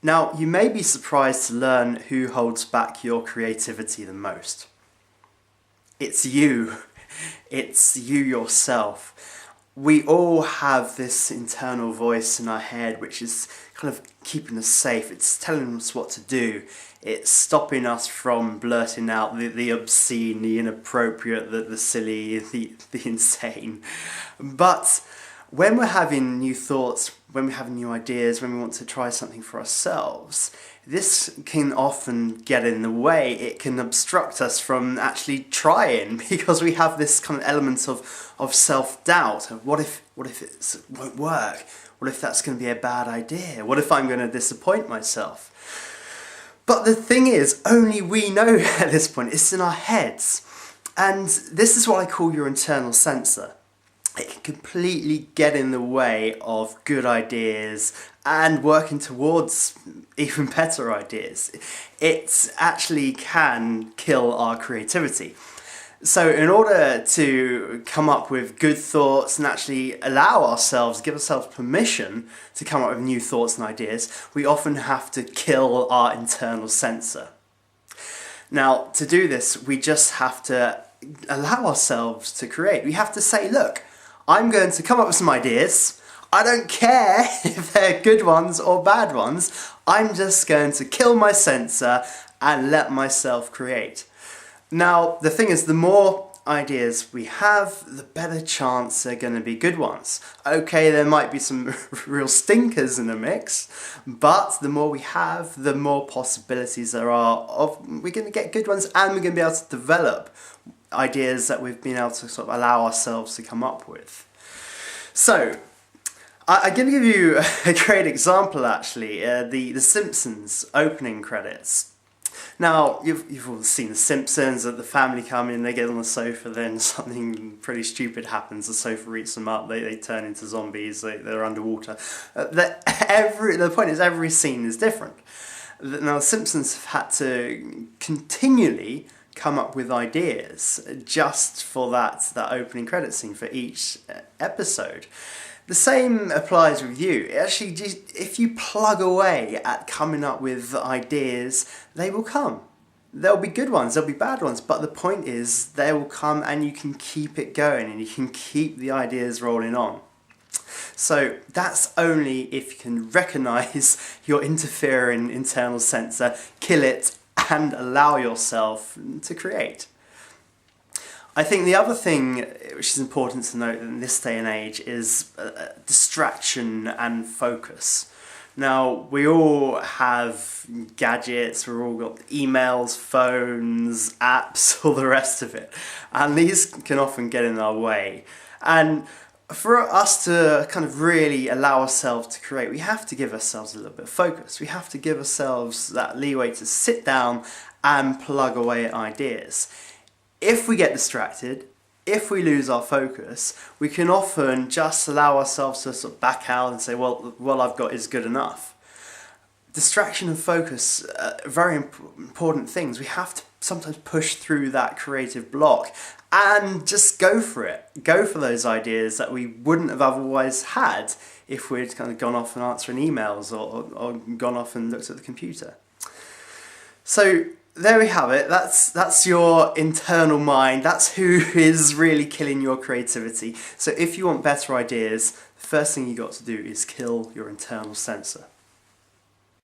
Now, you may be surprised to learn who holds back your creativity the most. It's you. It's you yourself. We all have this internal voice in our head which is kind of keeping us safe. It's telling us what to do. It's stopping us from blurting out the obscene, the inappropriate, the silly, the insane. But when we're having new thoughts, when we're having new ideas, when we want to try something for ourselves, this can often get in the way. It can obstruct us from actually trying because we have this kind of element of self-doubt. What if it won't work? What if that's going to be a bad idea? What if I'm going to disappoint myself? But the thing is, only we know at this point. It's in our heads. And this is what I call your internal censor. It can completely get in the way of good ideas and working towards even better ideas. It actually can kill our creativity. So in order to come up with good thoughts and actually allow ourselves, give ourselves permission to come up with new thoughts and ideas, we often have to kill our internal censor. Now, to do this, we just have to allow ourselves to create. We have to say, look, I'm going to come up with some ideas. I don't care if they're good ones or bad ones. I'm just going to kill my censor and let myself create. Now, the thing is, the more ideas we have, the better chance they're going to be good ones. Okay, there might be some real stinkers in the mix, but the more we have, the more possibilities there are of we're going to get good ones, and we're going to be able to develop ideas that we've been able to sort of allow ourselves to come up with. So, I'm going to give you a great example actually, the Simpsons opening credits. Now, you've all seen The Simpsons, that the family come in, they get on the sofa, then something pretty stupid happens, the sofa eats them up, they turn into zombies, they're underwater. The point is, every scene is different. Now, The Simpsons have had to continually come up with ideas just for that opening credit scene for each episode. The same applies with you. Actually, if you plug away at coming up with ideas, they will come. There'll be good ones, there'll be bad ones, but the point is they will come and you can keep it going and you can keep the ideas rolling on. So that's only if you can recognise your interfering internal censor, kill it, and allow yourself to create. I think the other thing which is important to note in this day and age is distraction and focus. Now, we all have gadgets, we've all got emails, phones, apps, all the rest of it, and these can often get in our way. And for us to kind of really allow ourselves to create, we have to give ourselves a little bit of focus. We have to give ourselves that leeway to sit down and plug away at ideas. If we get distracted, if we lose our focus, we can often just allow ourselves to sort of back out and say, well, what I've got is good enough. Distraction and focus are very important things. We have to sometimes push through that creative block and just go for it. Go for those ideas that we wouldn't have otherwise had if we'd kind of gone off and answering emails or gone off and looked at the computer. So there we have it. That's your internal mind. That's who is really killing your creativity. So if you want better ideas, the first thing you got to do is kill your internal censor.